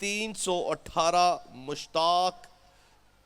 318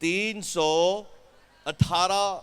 318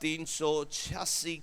386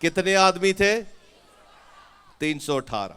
318।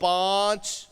5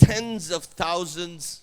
tens of thousands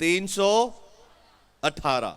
318।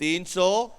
300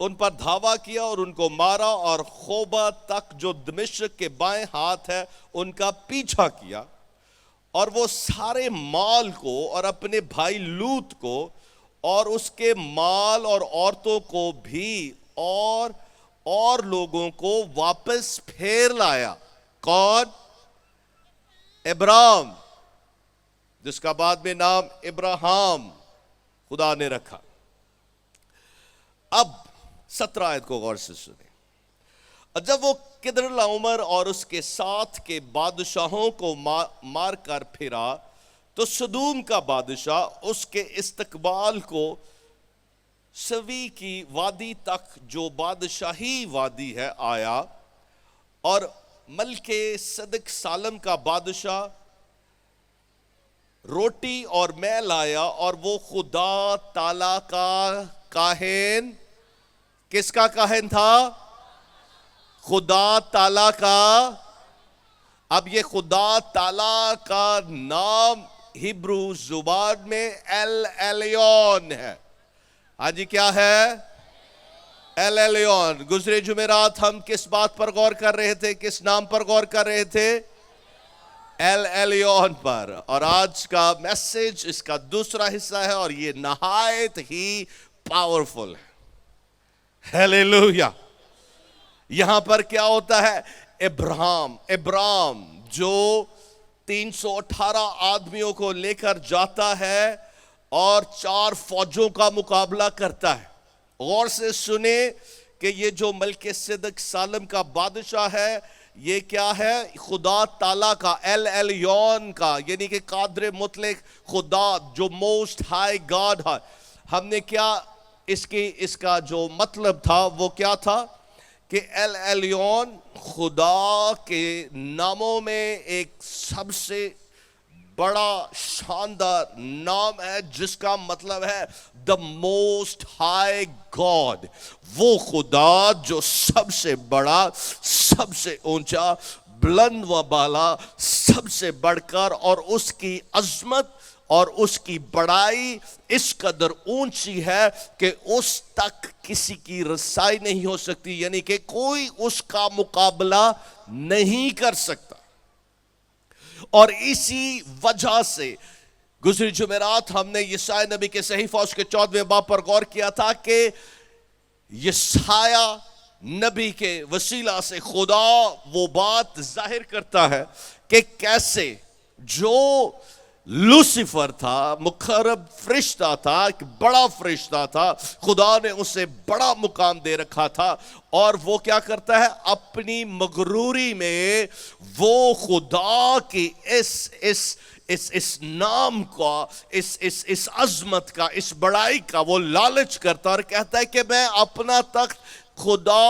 ان پر دھاوا کیا اور ان کو مارا، اور خوبا تک جو دمشق کے بائیں ہاتھ ہے ان کا پیچھا کیا، اور وہ سارے مال کو اور اپنے بھائی لوط کو اور اس کے مال اور عورتوں کو بھی اور لوگوں کو واپس پھیر لایا۔ کون؟ ابرام، جس کا بعد میں نام ابراہم خدا نے رکھا۔ اب 17 آیت کو غور سے سنیں۔ جب وہ کدرلاؤمر اور اس کے ساتھ کے بادشاہوں کو مار کر پھرا تو سدوم کا بادشاہ اس کے استقبال کو سوی کی وادی تک جو بادشاہی وادی ہے آیا، اور ملک صدق سالم کا بادشاہ روٹی اور میں لایا، اور وہ خدا تعالی کا کاہن، کس کا کاہن تھا؟ خدا تعالی کا۔ اب یہ خدا تعالی کا نام ہبرو زبان میں ایل ایلیون ہے۔ ہاں جی، کیا ہے؟ L eleven. گزرے جمعرات ہم کس بات پر غور کر رہے تھے؟ کس نام پر غور کر رہے تھے؟ ایل ایلیون پر۔ اور آج کا میسج اس کا دوسرا حصہ ہے، اور یہ نہایت ہی پاورفل ہے۔ ہیلیلویا۔ یہاں پر کیا ہوتا ہے؟ ابرام جو 318 آدمیوں کو لے کر جاتا ہے اور 4 فوجوں کا مقابلہ کرتا ہے۔ غور سے سنیں کہ یہ جو ملک صدق سالم کا بادشاہ ہے، یہ کیا ہے؟ خدا تعالیٰ کا، ایل ایلیون کا، یعنی کہ قادر مطلق خدا، جو موسٹ ہائی گاڈ ہے۔ ہم نے کیا اس کا جو مطلب تھا وہ کیا تھا؟ کہ ایل ایلیون خدا کے ناموں میں ایک سب سے بڑا شاندار نام ہے، جس کا مطلب ہے the most high God۔ وہ خدا جو سب سے بڑا، سب سے اونچا، بلند و بالا، سب سے بڑھ کر، اور اس کی عظمت اور اس کی بڑائی اس قدر اونچی ہے کہ اس تک کسی کی رسائی نہیں ہو سکتی، یعنی کہ کوئی اس کا مقابلہ نہیں کر سکتا۔ اور اسی وجہ سے گزری جمعرات ہم نے یسایا نبی کے صحیفہ اس کے 14ویں باب پر غور کیا تھا کہ یسایا نبی کے وسیلہ سے خدا وہ بات ظاہر کرتا ہے کہ کیسے جو لوسیفر تھا، مقرب فرشتہ تھا، ایک بڑا فرشتہ تھا، خدا نے اسے بڑا مقام دے رکھا تھا، اور وہ کیا کرتا ہے؟ اپنی مغروری میں وہ خدا کی اس نام کا، اس عظمت کا، اس بڑائی کا وہ لالچ کرتا اور کہتا ہے کہ میں اپنا تخت خدا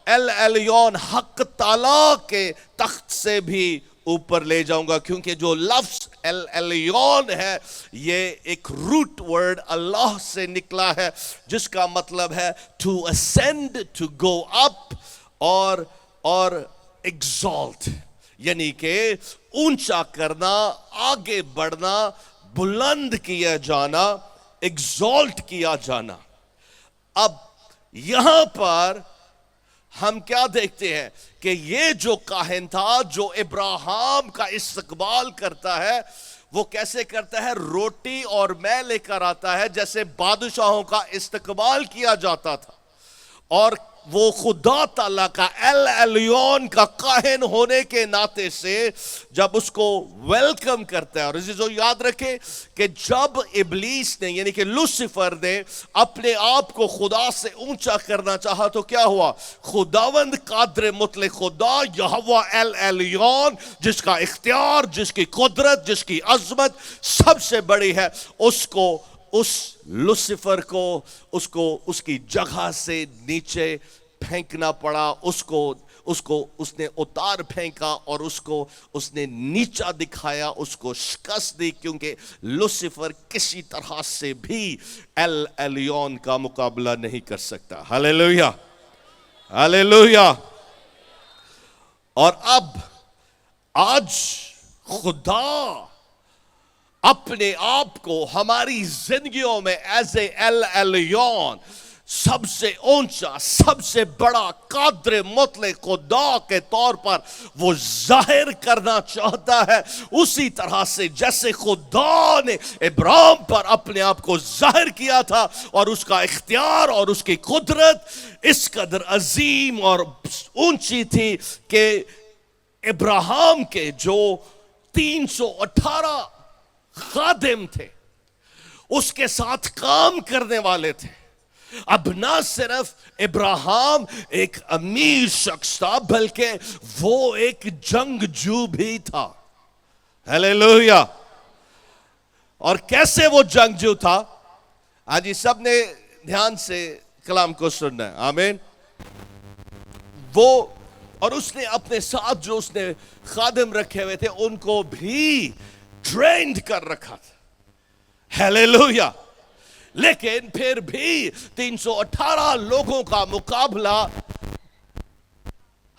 ایل ایلیون حق تعالیٰ کے تخت سے بھی اوپر لے جاؤں گا، کیونکہ جو لفظ ایل ایلیون ہے یہ ایک روٹ ورڈ اللہ سے نکلا ہے، جس کا مطلب ہے to ascend, to go up، اور exalt، یعنی کہ اونچا کرنا، آگے بڑھنا، بلند کیا جانا، exalt کیا جانا۔ اب یہاں پر ہم کیا دیکھتے ہیں کہ یہ جو کاہن تھا جو ابراہیم کا استقبال کرتا ہے، وہ کیسے کرتا ہے؟ روٹی اور میں لے کر آتا ہے، جیسے بادشاہوں کا استقبال کیا جاتا تھا، اور وہ خدا تعالیٰ کا ایل ایلیون کا کاہن ہونے کے ناطے سے جب اس کو ویلکم کرتا ہے۔ اور عزیزو یاد رکھیں کہ جب ابلیس نے، یعنی کہ لوسیفر نے اپنے آپ کو خدا سے اونچا کرنا چاہا تو کیا ہوا؟ خداوند قادر مطلق خدا یہوہ ایل ایلیون، جس کا اختیار، جس کی قدرت، جس کی عظمت سب سے بڑی ہے، اس لوسیفر کو اس کی جگہ سے نیچے پھینکنا پڑا، اس نے اتار پھینکا، اور اس نے نیچا دکھایا، اس کو شکست دی، کیونکہ لوسیفر کسی طرح سے بھی ایل ایلیون کا مقابلہ نہیں کر سکتا۔ ہلیلویا، ہلیلویا۔ اور اب آج خدا اپنے آپ کو ہماری زندگیوں میں ایز اے ایل ایلیون، سب سے اونچا، سب سے بڑا قادر مطلق خدا کے طور پر وہ ظاہر کرنا چاہتا ہے، اسی طرح سے جیسے خدا نے ابراہیم پر اپنے آپ کو ظاہر کیا تھا، اور اس کا اختیار اور اس کی قدرت اس قدر عظیم اور اونچی تھی کہ ابراہیم کے جو 318 خادم تھے، اس کے ساتھ کام کرنے والے تھے، اب نہ صرف ابراہیم ایک امیر شخص تھا بلکہ وہ ایک جنگجو بھی تھا. ہیلیلویا. اور کیسے وہ جنگجو تھا؟ آج سب نے دھیان سے کلام کو سننا ہے. آمین. وہ اور اس نے اپنے ساتھ جو اس نے خادم رکھے ہوئے تھے ان کو بھی ٹرینڈ کر رکھا تھا. ہیلیلویا. لیکن پھر بھی 318 لوگوں کا مقابلہ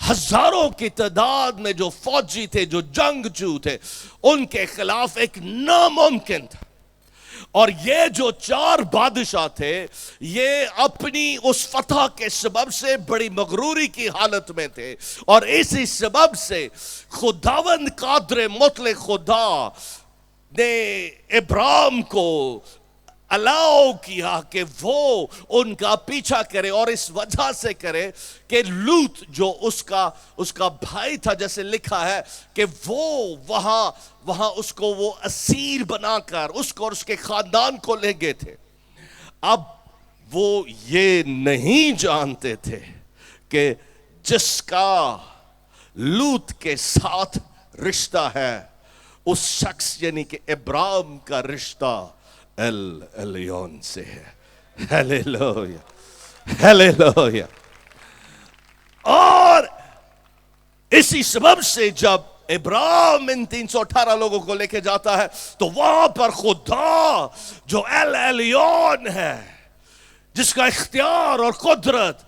ہزاروں کی تعداد میں جو فوجی تھے، جو جنگجو تھے، ان کے خلاف ایک ناممکن تھا. اور یہ جو 4 بادشاہ تھے، یہ اپنی اس فتح کے سبب سے بڑی مغروری کی حالت میں تھے، اور اسی سبب سے خداوند قادر مطلق خدا نے ابراہیم کو الاؤ کیا کہ وہ ان کا پیچھا کرے، اور اس وجہ سے کرے کہ لوط جو اس کا بھائی تھا، جیسے لکھا ہے کہ وہ وہاں اس کو وہ اسیر بنا کر اس کو اور اس کے خاندان کو لے گئے تھے. اب وہ یہ نہیں جانتے تھے کہ جس کا لوط کے ساتھ رشتہ ہے، اس شخص یعنی کہ ابراہیم کا رشتہ ایلیون سے ہے. ہیلیلویا. ہیلیلویا. اور اسی سبب سے جب ابراہیم ان 318 لوگوں کو لے کے جاتا ہے تو وہاں پر خدا جو ایلیون ہے، جس کا اختیار اور قدرت،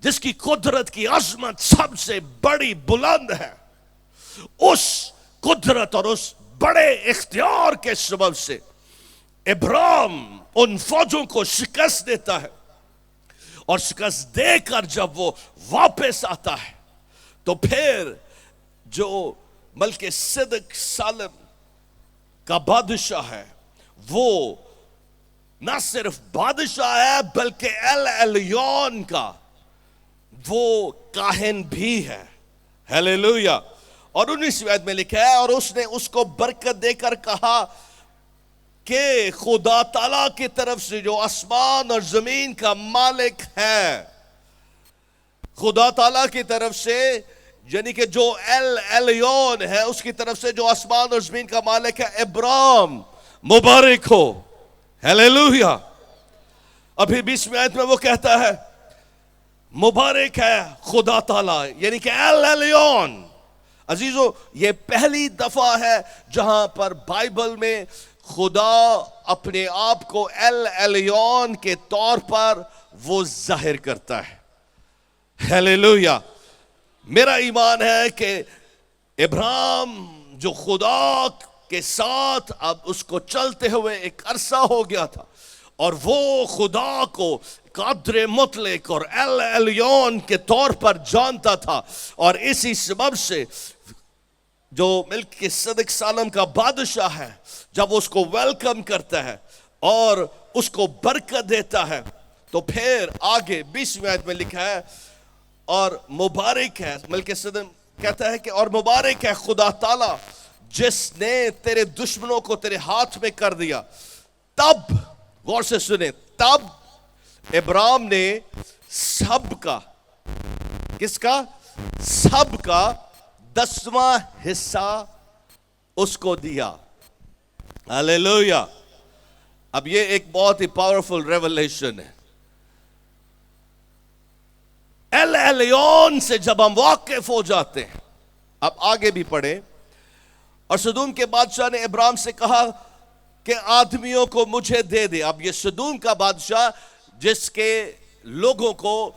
جس کی قدرت کی عظمت سب سے بڑی بلند ہے، اس قدرت اور اس بڑے اختیار کے سبب سے ابراہیم ان فوجوں کو شکست دیتا ہے. اور شکست دے کر جب وہ واپس آتا ہے تو پھر جو ملک صدق سالم کا بادشاہ ہے، وہ نہ صرف بادشاہ ہے بلکہ ایلیون کا وہ کاہن بھی ہے. ہیلیلویا. اور 19ویں آیت میں لکھا ہے، اور اس نے اس کو برکت دے کر کہا کہ خدا تعالیٰ کی طرف سے جو آسمان اور زمین کا مالک ہے، خدا تعالیٰ کی طرف سے یعنی کہ جو ایلیون ہے، اس کی طرف سے جو آسمان اور زمین کا مالک ہے، ابراہیم مبارک ہو. ہیلیلویا. ابھی 20ویں آیت میں وہ کہتا ہے مبارک ہے خدا تعالیٰ یعنی کہ ایلیون. عزیزو، یہ پہلی دفعہ ہے جہاں پر بائبل میں خدا اپنے آپ کو ایلیون کے طور پر وہ ظاہر کرتا ہے. ہیلیلویا. میرا ایمان ہے کہ ابراہیم جو خدا کے ساتھ اب اس کو چلتے ہوئے ایک عرصہ ہو گیا تھا، اور وہ خدا کو قادر مطلق اور ایلیون کے طور پر جانتا تھا، اور اسی سبب سے جو ملک کے صدق سالم کا بادشاہ ہے، جب اس کو ویلکم کرتا ہے اور اس کو برکت دیتا ہے، تو پھر آگے 20ویں آیت میں لکھا ہے، اور مبارک ہے، ملک صدق کہتا ہے کہ اور مبارک ہے خدا تعالیٰ جس نے تیرے دشمنوں کو تیرے ہاتھ میں کر دیا. تب غور سے سنیں، تب ابراہیم نے سب کا، کس کا؟ سب کا 10واں حصہ اس کو دیا. ہیلیلویا. اب یہ ایک بہت ہی پاورفل ریولیشن ہے. ایلیون سے جب ہم واقف ہو جاتے ہیں، اب آگے بھی پڑھیں، اور سدوم کے بادشاہ نے ابراہیم سے کہا کہ آدمیوں کو مجھے دے دے. اب یہ سدوم کا بادشاہ جس کے لوگوں کو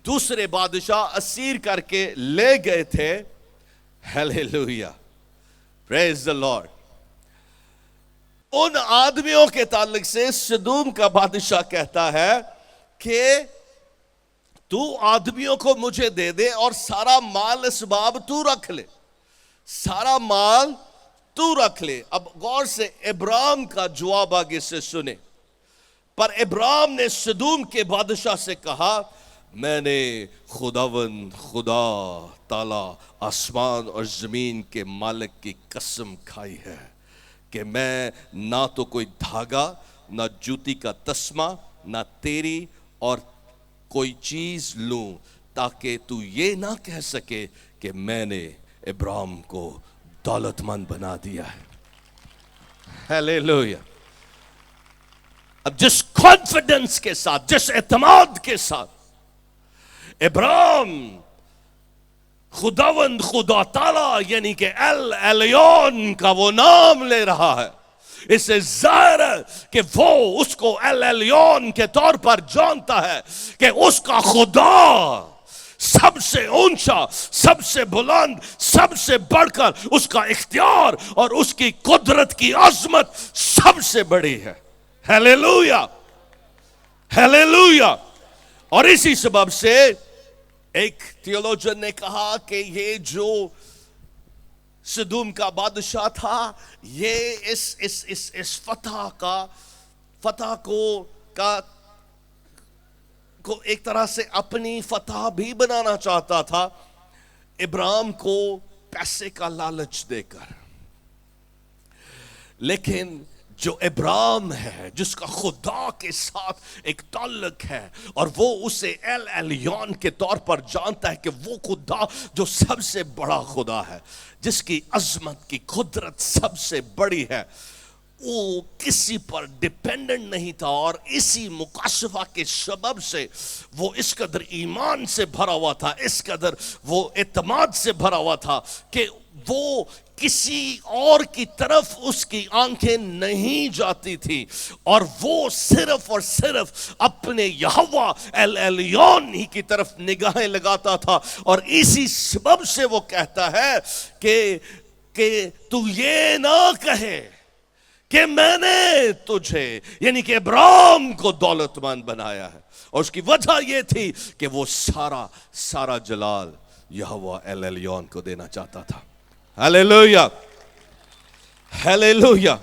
دوسرے بادشاہ اسیر کر کے لے گئے تھے. ہیلیلویا. پریز دی لارڈ. ان آدمیوں کے تعلق سے سدوم کا بادشاہ کہتا ہے کہ تو آدمیوں کو مجھے دے دے اور سارا مال اسباب تو رکھ لے، سارا مال تو رکھ لے۔ اب غور سے ابرام کا جواب آگے سے سنے۔ پر ابرام نے سدوم کے بادشاہ سے کہا، میں نے خداوند خدا تعالی آسمان اور زمین کے مالک کی قسم کھائی ہے کہ میں نہ تو کوئی دھاگا، نہ جوتی کا تسمہ، نہ تیری اور کوئی چیز لوں، تاکہ تو یہ نہ کہہ سکے کہ میں نے ابرام کو دولت مند بنا دیا ہے۔ ہیلیلویا۔ اب جس کانفیڈنس کے ساتھ، جس اعتماد کے ساتھ ابرام خداوند خدا تعالی یعنی کہ ایل ایلیون کا وہ نام لے رہا ہے، اس سے ظاہر ہے کہ وہ اس کو ایل ایلیون کے طور پر جانتا ہے کہ اس کا خدا سب سے اونچا، سب سے بلند، سب سے بڑھ کر اس کا اختیار اور اس کی قدرت کی عظمت سب سے بڑی ہے۔ Hallelujah, hallelujah. اور اسی سبب سے ایک تھیولوجن نے کہا کہ یہ جو سدوم کا بادشاہ تھا، یہ اس فتح کو ایک طرح سے اپنی فتح بھی بنانا چاہتا تھا، ابرام کو پیسے کا لالچ دے کر۔ لیکن جو ابرام ہے، جس کا خدا کے ساتھ ایک تعلق ہے، اور وہ اسے ایل ایلیون کے طور پر جانتا ہے کہ وہ خدا جو سب سے بڑا خدا ہے، جس کی عظمت کی قدرت سب سے بڑی ہے، وہ کسی پر ڈیپینڈنٹ نہیں تھا، اور اسی مکاشفہ کے سبب سے وہ اس قدر ایمان سے بھرا ہوا تھا، اس قدر وہ اعتماد سے بھرا ہوا تھا کہ وہ کسی اور کی طرف اس کی آنکھیں نہیں جاتی تھی، اور وہ صرف اور صرف اپنے یہوہ ایل ایلیون ہی کی طرف نگاہیں لگاتا تھا۔ اور اسی سبب سے وہ کہتا ہے کہ تو یہ نہ کہے کہ میں نے تجھے یعنی کہ ابرام کو دولت مند بنایا ہے، اور اس کی وجہ یہ تھی کہ وہ سارا جلال یہوہ ایل ایلیون کو دینا چاہتا تھا۔ Hallelujah, hallelujah.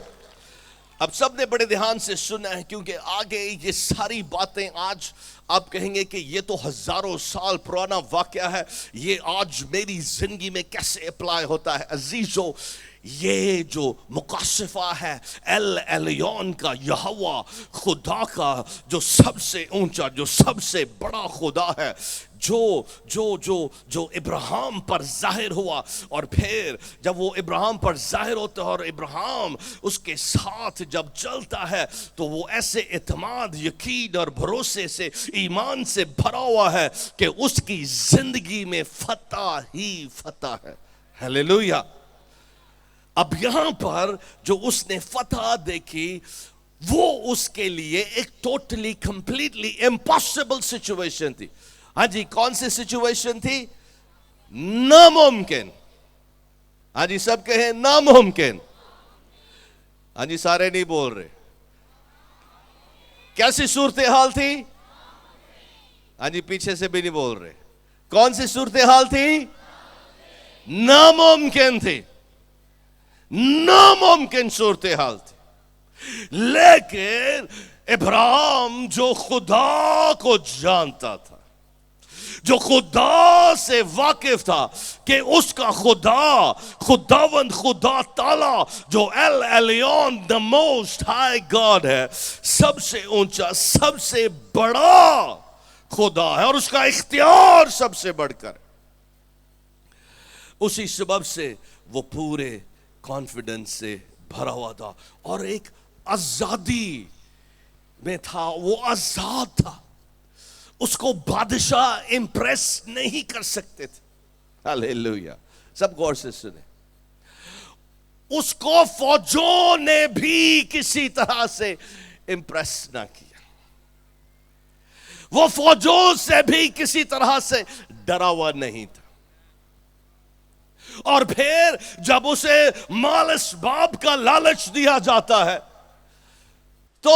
اب سب نے بڑے دھیان سے سنا ہے، کیونکہ آگے یہ ساری باتیں آج آپ کہیں گے کہ یہ تو ہزاروں سال پرانا واقعہ ہے، یہ آج میری زندگی میں کیسے اپلائی ہوتا ہے؟ عزیزو، یہ جو مکاشفہ ہے ایل ایلیون کا، یہوہ خدا کا جو سب سے اونچا، جو سب سے بڑا خدا ہے، جو ابراہیم پر ظاہر ہوا، اور پھر جب وہ ابراہیم پر ظاہر ہوتا ہے اور ابراہیم اس کے ساتھ جب چلتا ہے، تو وہ ایسے اعتماد، یقین اور بھروسے سے، ایمان سے بھرا ہوا ہے کہ اس کی زندگی میں فتح ہی فتح ہے۔ ہیلیلویا۔ اب یہاں پر جو اس نے فتح دیکھی، وہ اس کے لیے ایک ٹوٹلی کمپلیٹلی امپاسبل سچویشن تھی۔ ہاں جی، کون سی سچویشن تھی؟ ناممکن۔ ہاں جی، سب کہیں ناممکن۔ ہاں جی، سارے نہیں بول رہے۔ کیسی صورتحال تھی؟ ہاں جی، پیچھے سے بھی نہیں بول رہے۔ کون سی صورتحال تھی؟ ناممکن تھی، ناممکن صورتحال تھی۔ لیکن ابراہیم جو خدا کو جانتا تھا، جو خدا سے واقف تھا کہ اس کا خداوند خدا تعالی جو L eleven the most high God ہے، سب سے اونچا، سب سے بڑا خدا ہے، اور اس کا اختیار سب سے بڑھ کر، اسی سبب سے وہ پورے کانفیڈنس سے بھرا ہوا تھا، اور ایک آزادی میں تھا، وہ آزاد تھا۔ اس کو بادشاہ امپریس نہیں کر سکتے تھے۔ ہیلیلویا۔ سب غور سے سنیں، اس کو فوجوں نے بھی کسی طرح سے امپریس نہ کیا، وہ فوجوں سے بھی کسی طرح سے ڈرا ہوا نہیں تھا۔ اور پھر جب اسے مال اسباب کا لالچ دیا جاتا ہے، تو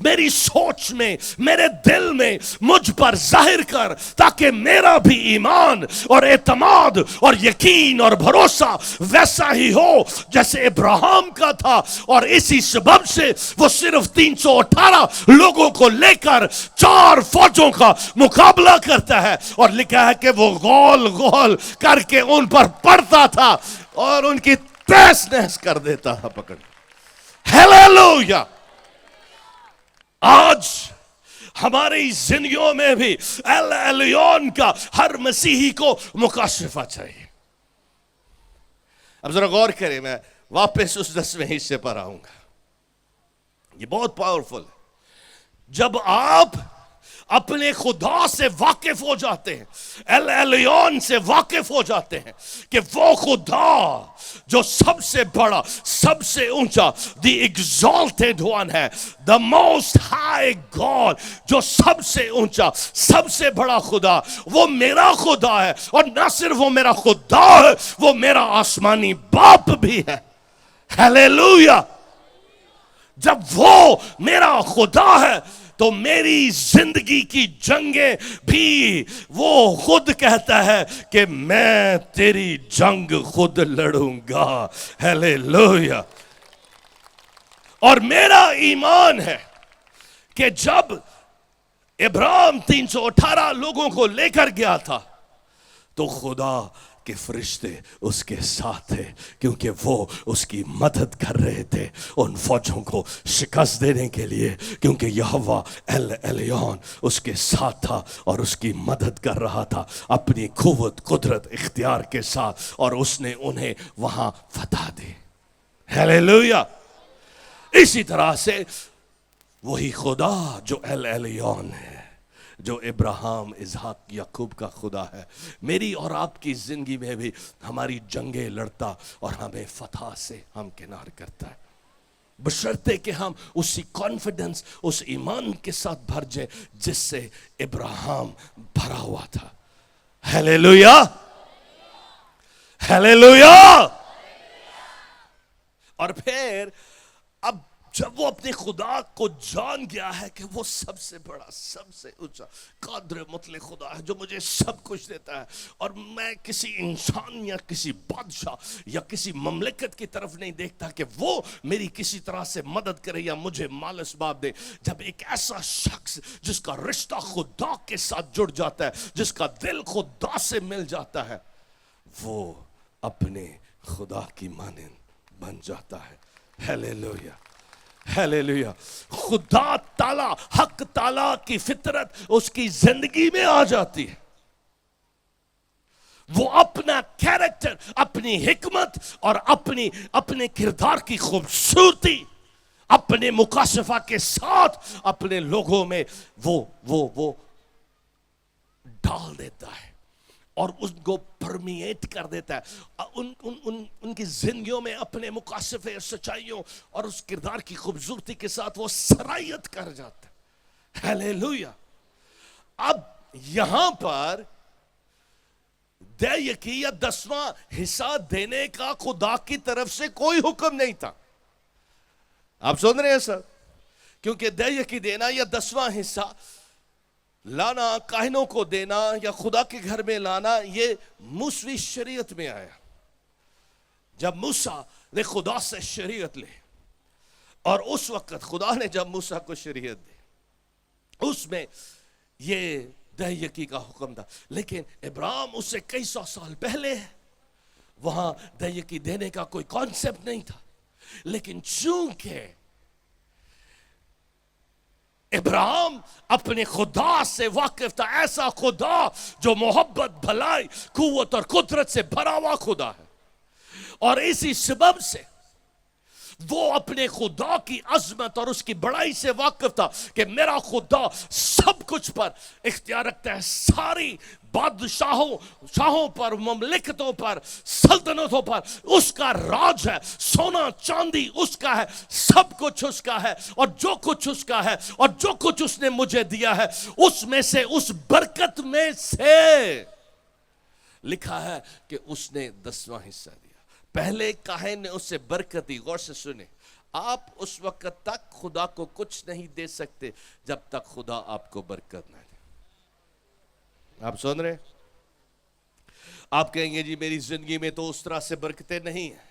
میری سوچ میں, میرے دل میں مجھ پر ظاہر کر, تاکہ میرا بھی ایمان اور اعتماد اور یقین اور بھروسہ ویسا ہی ہو جیسے ابراہیم کا تھا. اور اسی سبب سے وہ صرف 318 لوگوں کو لے کر 4 فوجوں کا مقابلہ کرتا ہے, اور لکھا ہے کہ وہ غول غول کر کے ان پر پڑتا تھا اور ان کی تیس نحس کر دیتا تھا پکڑ. ہیلیلویا. آج ہماری زندگیوں میں بھی ایل ایلیون کا ہر مسیحی کو مکاشفہ چاہیے. اب ذرا غور کریں, میں واپس اس 10ویں حصے پر آؤں گا, یہ بہت پاورفل ہے. جب آپ اپنے خدا سے واقف ہو جاتے ہیں, ایل ایلیون سے واقف ہو جاتے ہیں کہ وہ خدا جو سب سے بڑا, سب سے اونچا, دی ایگزالٹڈ ون ہے, دا موسٹ ہائی گاڈ, جو سب سے اونچا, سب سے بڑا خدا, وہ میرا خدا ہے. اور نہ صرف وہ میرا خدا ہے, وہ میرا آسمانی باپ بھی ہے. ہیلیلویا. جب وہ میرا خدا ہے تو میری زندگی کی جنگیں بھی وہ خود کہتا ہے کہ میں تیری جنگ خود لڑوں گا. ہیلیلویا. اور میرا ایمان ہے کہ جب ابراہیم 318 لوگوں کو لے کر گیا تھا تو خدا کہ فرشتے اس کے ساتھ تھے, کیونکہ وہ اس کی مدد کر رہے تھے ان فوجوں کو شکست دینے کے لیے, کیونکہ یہوہ ایل ایلیون اس کے ساتھ تھا اور اس کی مدد کر رہا تھا اپنی قوت, قدرت, اختیار کے ساتھ, اور اس نے انہیں وہاں فتح دی. ہیلیلویا. اسی طرح سے وہی خدا جو ایل ایلیون ہے, جو ابراہیم, اسحاق, یعقوب کا خدا ہے, میری اور آپ کی زندگی میں بھی ہماری جنگیں لڑتا اور ہمیں فتح سے ہمکنار کرتا ہے, بشرطے کہ ہم اسی کانفیڈنس, اس ایمان کے ساتھ بھر جائیں جس سے ابراہیم بھرا ہوا تھا. ہیلیلویا. ہیلیلویا. اور پھر اب جب وہ اپنے خدا کو جان گیا ہے کہ وہ سب سے بڑا, سب سے اونچا, قادر مطلق خدا ہے جو مجھے سب کچھ دیتا ہے, اور میں کسی انسان یا کسی بادشاہ یا کسی مملکت کی طرف نہیں دیکھتا کہ وہ میری کسی طرح سے مدد کرے یا مجھے مال اسباب دے. جب ایک ایسا شخص جس کا رشتہ خدا کے ساتھ جڑ جاتا ہے, جس کا دل خدا سے مل جاتا ہے, وہ اپنے خدا کی مانند بن جاتا ہے. ہیلیلویا. ہیلیلویا. خدا تعالی, حق تعالی کی فطرت اس کی زندگی میں آ جاتی ہے. وہ اپنا کیریکٹر, اپنی حکمت اور اپنے کردار کی خوبصورتی اپنے مکاشفہ کے ساتھ اپنے لوگوں میں وہ ڈال دیتا ہے اور ان کو پرمیٹ کر دیتا ہے. ان کی زندگیوں میں اپنے مکاشفے, سچائیوں اور اس کردار کی خوبصورتی کے ساتھ وہ سرایت کر جاتا ہے. ہیلیلویا. اب یہاں پر دیکی یا 10واں حصہ دینے کا خدا کی طرف سے کوئی حکم نہیں تھا. آپ سن رہے ہیں سر؟ کیونکہ دیکی دینا یا 10واں حصہ لانا, کاہنوں کو دینا یا خدا کے گھر میں لانا, یہ موسوی شریعت میں آیا. جب موسیٰ نے خدا سے شریعت لی, اور اس وقت خدا نے جب موسیٰ کو شریعت دی, اس میں یہ دیکی کا حکم تھا. لیکن ابراہیم اس سے کئی سو سال پہلے ہے, وہاں دیکی دینے کا کوئی کانسیپٹ نہیں تھا. لیکن چونکہ ابراہیم اپنے خدا سے واقف تھا, ایسا خدا جو محبت, بھلائی, قوت اور قدرت سے بھرا ہوا خدا ہے, اور اسی سبب سے وہ اپنے خدا کی عظمت اور اس کی بڑائی سے واقف تھا کہ میرا خدا سب کچھ پر اختیار رکھتا ہے. ساری بادشاہوں پر, مملکتوں پر, سلطنتوں پر اس کا راج ہے. سونا چاندی اس کا ہے, سب کچھ اس کا ہے, اور جو کچھ اس کا ہے اور جو کچھ اس نے مجھے دیا ہے, اس میں سے, اس برکت میں سے لکھا ہے کہ اس نے 10واں حصہ دیا. پہلے کاہن نے اس سے برکت دی, غور سے سنیں, آپ اس وقت تک خدا کو کچھ نہیں دے سکتے جب تک خدا آپ کو برکت نہ دے. آپ سن رہے ہیں؟ آپ کہیں گے جی میری زندگی میں تو اس طرح سے برکتیں نہیں ہیں.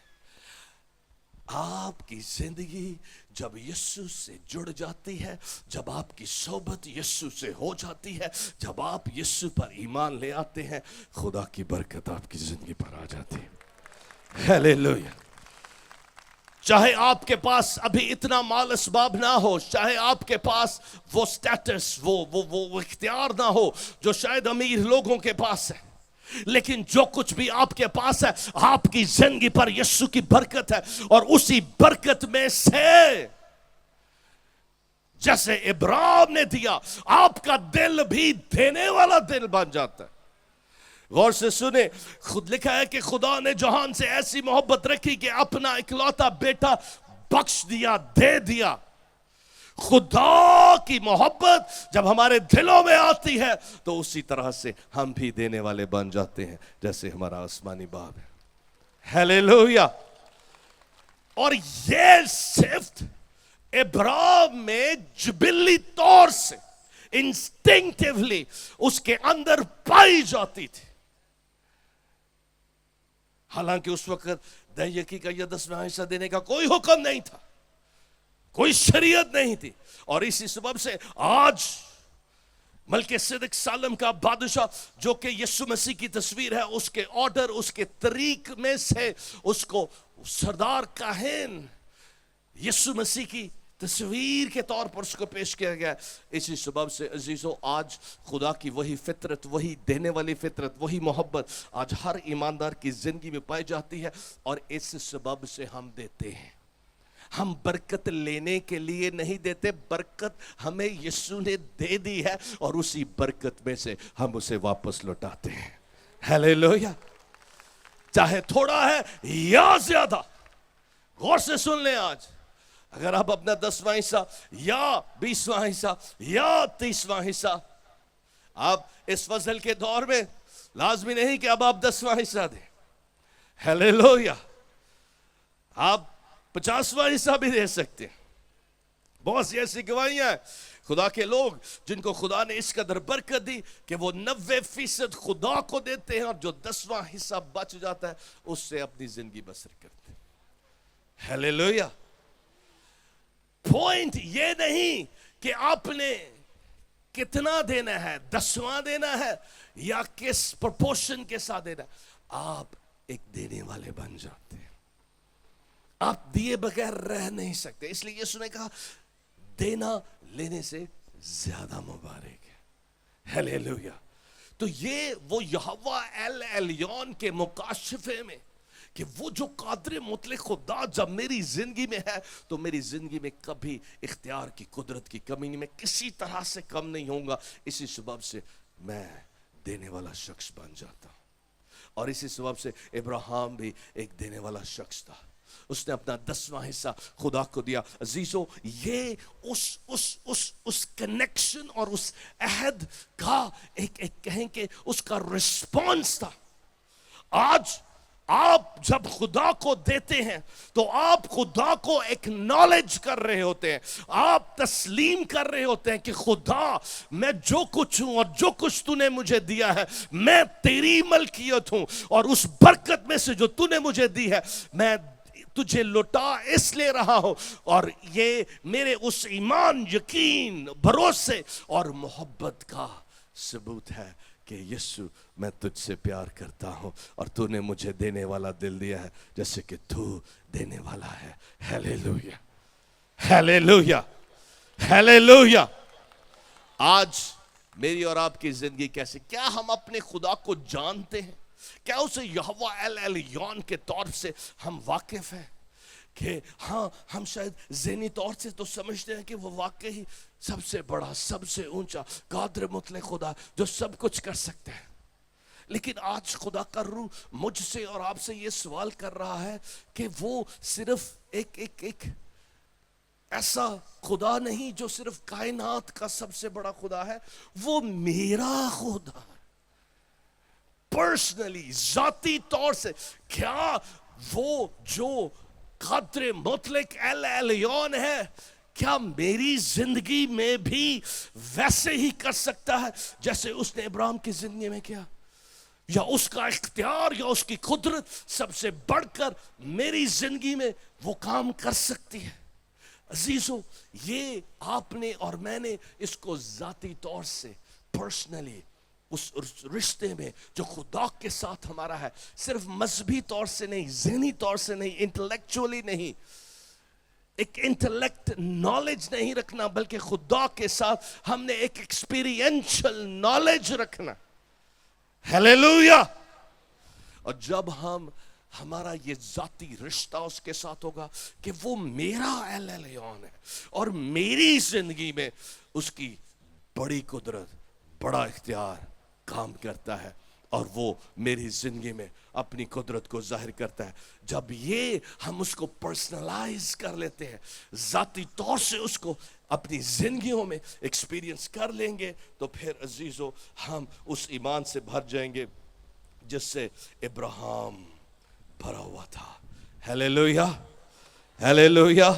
آپ کی زندگی جب یسوع سے جڑ جاتی ہے، جب آپ کی صحبت یسوع سے ہو جاتی ہے، جب آپ یسوع پر ایمان لے آتے ہیں، خدا کی برکت آپ کی زندگی پر آ جاتی ہے. ہیلیلویا. چاہے آپ کے پاس ابھی اتنا مال اسباب نہ ہو، چاہے آپ کے پاس وہ سٹیٹس، وہ اختیار نہ ہو جو شاید امیر لوگوں کے پاس ہے، لیکن جو کچھ بھی آپ کے پاس ہے، آپ کی زندگی پر یسوع کی برکت ہے. اور اسی برکت میں سے جیسے ابراہیم نے دیا، آپ کا دل بھی دینے والا دل بن جاتا ہے. غور سے سنیں، خود لکھا ہے کہ خدا نے جہان سے ایسی محبت رکھی کہ اپنا اکلوتا بیٹا بخش دیا، دے دیا. خدا کی محبت جب ہمارے دلوں میں آتی ہے تو اسی طرح سے ہم بھی دینے والے بن جاتے ہیں جیسے ہمارا آسمانی باپ ہے. ہیلیلویا. اور یہ صرف ابراہیم میں جبلی طور سے انسٹنکٹیولی اس کے اندر پائی جاتی تھی. حالانکہ اس وقت دہیکی کا یا 10واں حصہ دینے کا کوئی حکم نہیں تھا، کوئی شریعت نہیں تھی. اور اسی سبب سے آج ملک صدق سالم کا بادشاہ جو کہ یسوع مسیح کی تصویر ہے، اس کے آرڈر، اس کے طریق میں سے اس کو سردار کاہن یسوع مسیح کی تصویر کے طور پر اس کو پیش کیا گیا. اسی سبب سے عزیزو آج خدا کی وہی فطرت، وہی دینے والی فطرت، وہی محبت آج ہر ایماندار کی زندگی میں پائی جاتی ہے. اور اس سبب سے ہم دیتے ہیں. ہم برکت لینے کے لیے نہیں دیتے، برکت ہمیں یسوع نے دے دی ہے اور اسی برکت میں سے ہم اسے واپس لوٹاتے ہیں. ہیلیلویا. چاہے تھوڑا ہے یا زیادہ. غور سے سن لیں، آج اگر آپ اپنا 10واں حصہ یا 20واں حصہ یا 30واں حصہ، آپ اس فضل کے دور میں لازمی نہیں کہ اب آپ 10واں حصہ دیں. ہیلیلویا. آپ 50واں حصہ بھی دے سکتے ہیں. بہت سی ایسی گواہیاں ہیں خدا کے لوگ جن کو خدا نے اس قدر برکت دی کہ وہ 90% خدا کو دیتے ہیں اور جو 10واں حصہ بچ جاتا ہے اس سے اپنی زندگی بسر کرتے ہیں. ہیلیلویا. پوائنٹ یہ نہیں کہ آپ نے کتنا دینا ہے، 10واں دینا ہے یا کس پرپورشن کے ساتھ دینا ہے. آپ ایک دینے والے بن جاتے ہیں. آپ دیے بغیر رہ نہیں سکتے. اس لیے یسوع نے کہا دینا لینے سے زیادہ مبارک ہے. ہیلیلویا. تو یہ وہ یہوہ ایل ایلیون کے مکاشفے میں کہ وہ جو قادر مطلق خدا جب میری زندگی میں ہے تو میری زندگی میں کبھی اختیار کی قدرت کی کمی نہیں، میں کسی طرح سے کم نہیں ہوں گا. اسی سبب سے میں دینے والا شخص بن جاتا ہوں. اور اسی سبب سے ابراہیم بھی ایک دینے والا شخص تھا. اس نے اپنا 10واں حصہ خدا کو دیا. عزیزو یہ اس کنیکشن اور اس عہد کا ایک کہیں کہ اس کا رسپانس تھا. آج آپ جب خدا کو دیتے ہیں تو آپ خدا کو ایکنالج کر رہے ہوتے ہیں، آپ تسلیم کر رہے ہوتے ہیں کہ خدا میں جو کچھ ہوں اور جو کچھ تو نے مجھے دیا ہے میں تیری ملکیت ہوں، اور اس برکت میں سے جو تو نے مجھے دی ہے میں تجھے لوٹا اس لے رہا ہوں. اور یہ میرے اس ایمان، یقین، بھروسے اور محبت کا ثبوت ہے کہ یسوع میں تجھ سے پیار کرتا ہوں اور تو نے مجھے دینے والا دل دیا ہے جیسے کہ تو دینے والا ہے. ہیلیلویا. ہیلیلویا. ہیلیلویا. آج میری اور آپ کی زندگی کیسے، کیا ہم اپنے خدا کو جانتے ہیں؟ کیا اسے یہوہ ایل ایلیون کے طور سے ہم واقف ہیں کہ ہاں ہم شاید ذہنی طور سے تو سمجھتے ہیں کہ وہ واقعی سب سے بڑا، سب سے اونچا، قادر مطلق خدا جو سب کچھ کر سکتے ہیں. لیکن آج خدا کا روح مجھ سے اور آپ سے یہ سوال کر رہا ہے کہ وہ صرف ایک ایسا خدا نہیں جو صرف کائنات کا سب سے بڑا خدا ہے، وہ میرا خدا ہے. پرسنلی، ذاتی طور سے کیا وہ جو قادر مطلق الیون ہے، کیا میری زندگی میں بھی ویسے ہی کر سکتا ہے جیسے اس نے ابراہیم کی زندگی میں کیا؟ یا اس کا اختیار یا اس کی قدرت سب سے بڑھ کر میری زندگی میں وہ کام کر سکتی ہے؟ عزیزو، یہ آپ نے اور میں نے اس کو ذاتی طور سے پرسنلی اس رشتے میں جو خدا کے ساتھ ہمارا ہے، صرف مذہبی طور سے نہیں، ذہنی طور سے نہیں، انٹلیکچولی نہیں، ایک انٹلیکٹ نالج نہیں رکھنا، بلکہ خدا کے ساتھ ہم نے ایک ایکسپیرینشل نالج رکھنا. ہیلیلویا. اور جب ہمارا یہ ذاتی رشتہ اس کے ساتھ ہوگا کہ وہ میرا ایلیون ہے اور میری زندگی میں اس کی بڑی قدرت، بڑا اختیار کام کرتا ہے اور وہ میری زندگی میں اپنی قدرت کو ظاہر کرتا ہے. جب یہ ہم اس کو پرسنلائز کر لیتے ہیں، ذاتی طور سے اس کو اپنی زندگیوں میں ایکسپیرینس کر لیں گے، تو پھر عزیزو ہم اس ایمان سے بھر جائیں گے جس سے ابراہیم بھرا ہوا تھا. Hallelujah, hallelujah.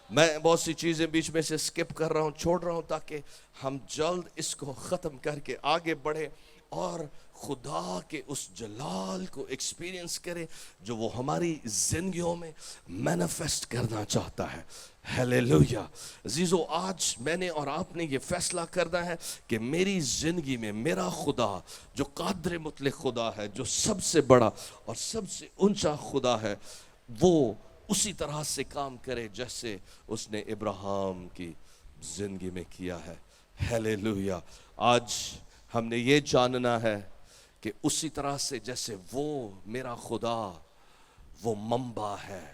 میں بہت سی چیزیں بیچ میں سے سکپ کر رہا ہوں، چھوڑ رہا ہوں تاکہ ہم جلد اس کو ختم کر کے آگے بڑھیں اور خدا کے اس جلال کو ایکسپیرینس کریں جو وہ ہماری زندگیوں میں مینیفیسٹ کرنا چاہتا ہے. ہیلیلویا. عزیزو، آج میں نے اور آپ نے یہ فیصلہ کرنا ہے کہ میری زندگی میں میرا خدا جو قادر مطلق خدا ہے، جو سب سے بڑا اور سب سے اونچا خدا ہے، وہ اسی طرح سے کام کرے جیسے اس نے ابراہیم کی زندگی میں کیا ہے. ہیلیلویا. آج ہم نے یہ جاننا ہے کہ اسی طرح سے جیسے وہ میرا خدا وہ منبع ہے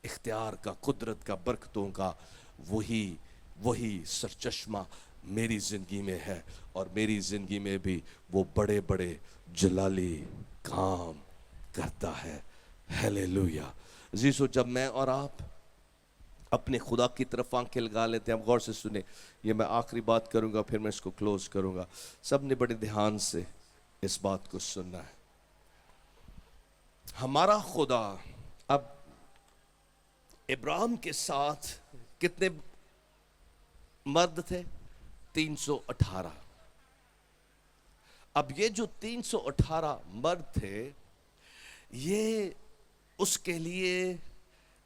اختیار کا، قدرت کا، برکتوں کا، وہی سرچشمہ میری زندگی میں ہے اور میری زندگی میں بھی وہ بڑے بڑے جلالی کام کرتا ہے. ہیلیلویا. عزیزو، جب میں اور آپ اپنے خدا کی طرف آنکھیں لگا لیتے ہیں، اب غور سے سنیں، یہ میں آخری بات کروں گا پھر میں اس کو کلوز کروں گا. سب نے بڑے دھیان سے اس بات کو سننا ہے. ہمارا خدا اب ابراہیم کے ساتھ کتنے مرد تھے؟ 318. اب یہ جو 318 مرد تھے، یہ اس کے لیے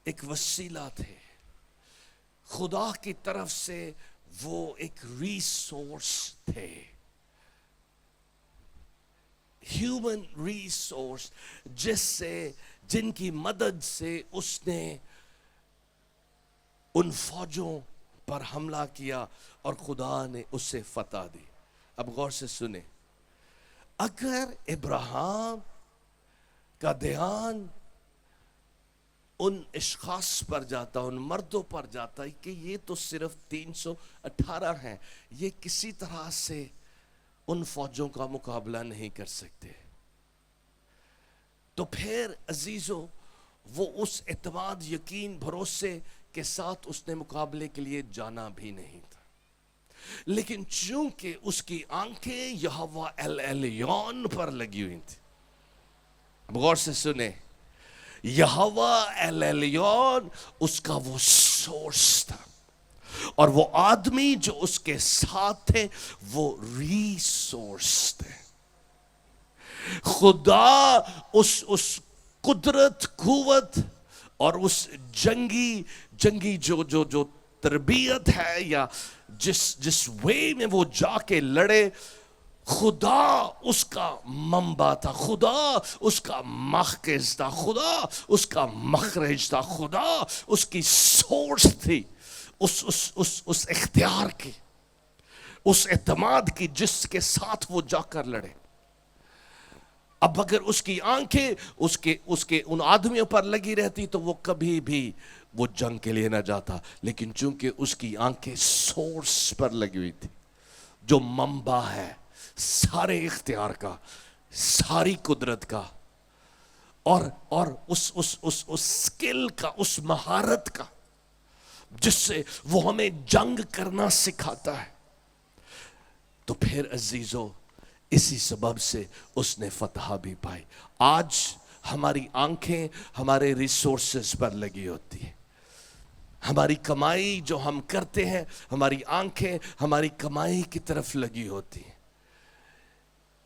ایک وسیلہ تھے. خدا کی طرف سے وہ ایک ریسورس تھے، ہیومن ریسورس، جن کی مدد سے اس نے ان فوجوں پر حملہ کیا اور خدا نے اسے فتح دی. اب غور سے سنیں، اگر ابراہیم کا دھیان ان اشخاص پر جاتا، ان مردوں پر جاتا کہ یہ تو صرف 318 ہیں، یہ کسی طرح سے ان فوجوں کا مقابلہ نہیں کر سکتے، تو پھر عزیزو وہ اس اعتماد، یقین، بھروسے کے ساتھ اس نے مقابلے کے لیے جانا بھی نہیں تھا. لیکن چونکہ اس کی آنکھیں یہوہ ایلیون پر لگی ہوئی تھی. اب غور سے سنیں، یہوہ ایلیون اس کا وہ سورس تھا، اور وہ آدمی جو اس کے ساتھ تھے وہ ریسورس تھے. خدا اس قدرت، قوت اور اس جنگی جو تربیت ہے یا جس وے میں وہ جا کے لڑے، خدا اس کا منبع تھا، خدا اس کا ماخذ تھا، خدا اس کا مخرج تھا، خدا اس کی سورس تھی، اس اختیار کی، اس اعتماد کی جس کے ساتھ وہ جا کر لڑے. اب اگر اس کی آنکھیں اس کے ان آدمیوں پر لگی رہتی تو وہ کبھی بھی وہ جنگ کے لیے نہ جاتا. لیکن چونکہ اس کی آنکھیں سورس پر لگی ہوئی تھی، جو منبع ہے سارے اختیار کا، ساری قدرت کا، اور اس سکل کا، اس مہارت کا جس سے وہ ہمیں جنگ کرنا سکھاتا ہے، تو پھر عزیزو اسی سبب سے اس نے فتح بھی پائی. آج ہماری آنکھیں ہمارے ریسورسز پر لگی ہوتی ہیں. ہماری کمائی جو ہم کرتے ہیں، ہماری آنکھیں ہماری کمائی کی طرف لگی ہوتی ہیں،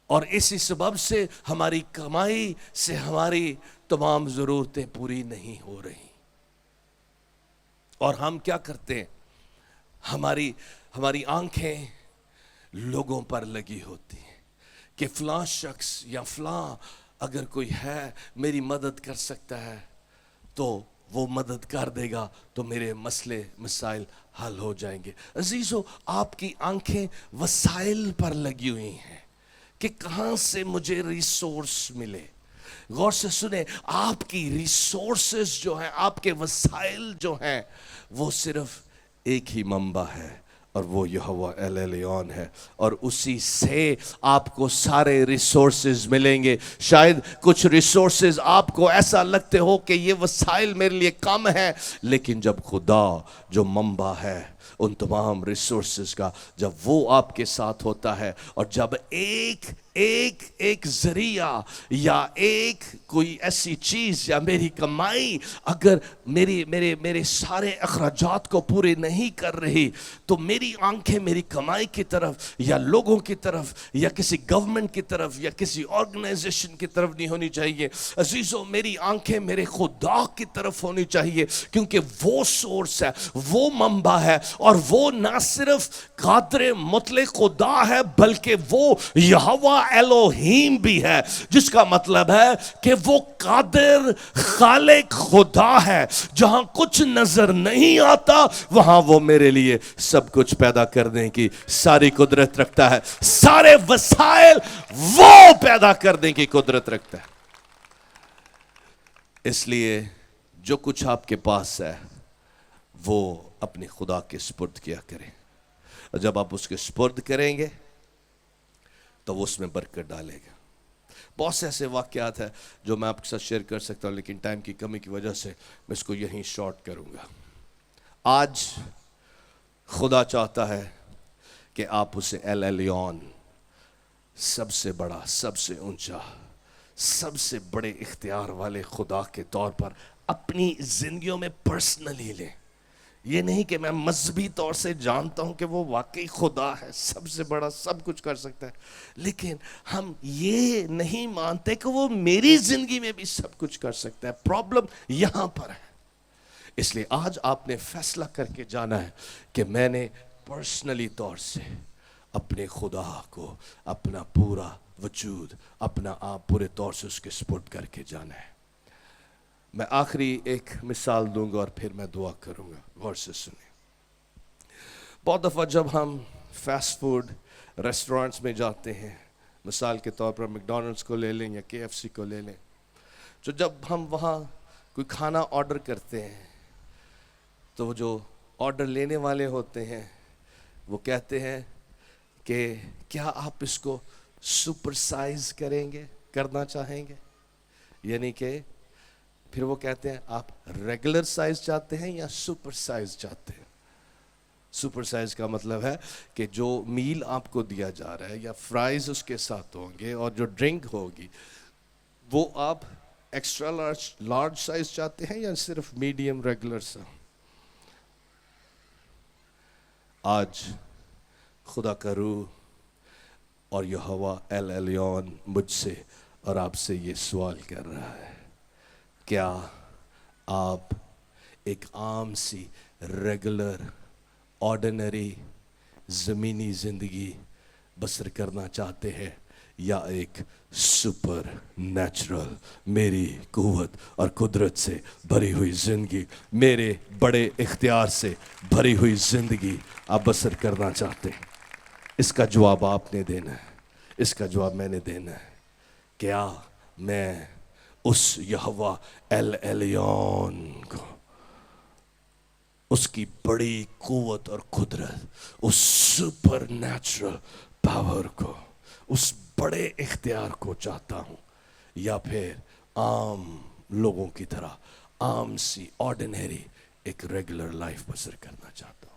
اور اسی سبب سے ہماری کمائی سے ہماری تمام ضرورتیں پوری نہیں ہو رہی. اور ہم کیا کرتے ہیں؟ ہماری آنکھیں لوگوں پر لگی ہوتی ہیں کہ فلاں شخص یا فلاں اگر کوئی ہے میری مدد کر سکتا ہے تو وہ مدد کر دے گا، تو میرے مسئلے مسائل حل ہو جائیں گے. عزیزو، آپ کی آنکھیں وسائل پر لگی ہوئی ہیں کہ کہاں سے مجھے ریسورس ملے. غور سے سنیں، آپ کی ریسورسز جو ہیں، آپ کے وسائل جو ہیں، وہ صرف ایک ہی منبع ہے، اور وہ یہوہ ایل ایلیون ہے، اور اسی سے آپ کو سارے ریسورسز ملیں گے. شاید کچھ ریسورسز آپ کو ایسا لگتے ہو کہ یہ وسائل میرے لیے کم ہیں، لیکن جب خدا جو منبع ہے ان تمام ریسورسز کا، جب وہ آپ کے ساتھ ہوتا ہے، اور جب ایک ذریعہ یا ایک کوئی ایسی چیز یا میری کمائی اگر میرے سارے اخراجات کو پورے نہیں کر رہی، تو میری آنکھیں میری کمائی کی طرف یا لوگوں کی طرف یا کسی گورنمنٹ کی طرف یا کسی آرگنائزیشن کی طرف نہیں ہونی چاہیے. عزیزو، میری آنکھیں میرے خدا کی طرف ہونی چاہیے، کیونکہ وہ سورس ہے، وہ منبع ہے، اور وہ نہ صرف قادر مطلق خدا ہے بلکہ وہ یہوہ الوہیم بھی ہے، جس کا مطلب ہے کہ وہ قادر خالق خدا ہے. جہاں کچھ نظر نہیں آتا وہاں وہ میرے لیے سب کچھ پیدا کرنے کی ساری قدرت رکھتا ہے. سارے وسائل وہ پیدا کرنے کی قدرت رکھتا ہے. اس لیے جو کچھ آپ کے پاس ہے وہ اپنے خدا کے سپرد کیا کریں، اور جب آپ اس کے سپرد کریں گے تو وہ اس میں برکت ڈالے گا. بہت سے ایسے واقعات ہیں جو میں آپ کے ساتھ شیئر کر سکتا ہوں، لیکن ٹائم کی کمی کی وجہ سے میں اس کو یہیں شارٹ کروں گا. آج خدا چاہتا ہے کہ آپ اسے ایل ایلیون، سب سے بڑا، سب سے اونچا، سب سے بڑے اختیار والے خدا کے طور پر اپنی زندگیوں میں پرسنلی لیں. یہ نہیں کہ میں مذہبی طور سے جانتا ہوں کہ وہ واقعی خدا ہے، سب سے بڑا، سب کچھ کر سکتا ہے، لیکن ہم یہ نہیں مانتے کہ وہ میری زندگی میں بھی سب کچھ کر سکتا ہے. پرابلم یہاں پر ہے. اس لیے آج آپ نے فیصلہ کر کے جانا ہے کہ میں نے پرسنلی طور سے اپنے خدا کو اپنا پورا وجود، اپنا آپ پورے طور سے اس کے سپرد کر کے جانا ہے. میں آخری ایک مثال دوں گا اور پھر میں دعا کروں گا. غور سے سنیں. بہت دفعہ جب ہم فاسٹ فوڈ ریسٹورنٹس میں جاتے ہیں، مثال کے طور پر میکڈونلڈس کو لے لیں یا KFC کو لے لیں، تو جب ہم وہاں کوئی کھانا آرڈر کرتے ہیں تو وہ جو آرڈر لینے والے ہوتے ہیں وہ کہتے ہیں کہ کیا آپ اس کو سپر سائز کرنا چاہیں گے، یعنی کہ پھر وہ کہتے ہیں آپ ریگولر سائز چاہتے ہیں یا سپر سائز چاہتے ہیں. سپر سائز کا مطلب ہے کہ جو میل آپ کو دیا جا رہا ہے یا فرائز اس کے ساتھ ہوں گے اور جو ڈرنک ہوگی وہ آپ ایکسٹرا لارج سائز چاہتے ہیں یا صرف میڈیم ریگولر سا. آج خدا کا روح اور یہوہ ایل ایلیون مجھ سے اور آپ سے یہ سوال کر رہا ہے، کیا آپ ایک عام سی ریگولر آرڈینری زمینی زندگی بسر کرنا چاہتے ہیں، یا ایک سپر نیچرل میری قوت اور قدرت سے بھری ہوئی زندگی، میرے بڑے اختیار سے بھری ہوئی زندگی آپ بسر کرنا چاہتے ہیں؟ اس کا جواب آپ نے دینا ہے، اس کا جواب میں نے دینا ہے. کیا میں اس یہوہ ایل ایلیون کو، اس کی بڑی قوت اور قدرت، اس سپر نیچرل پاور کو، اس بڑے اختیار کو چاہتا ہوں، یا پھر عام لوگوں کی طرح عام سی آرڈینری ایک ریگولر لائف بسر کرنا چاہتا ہوں؟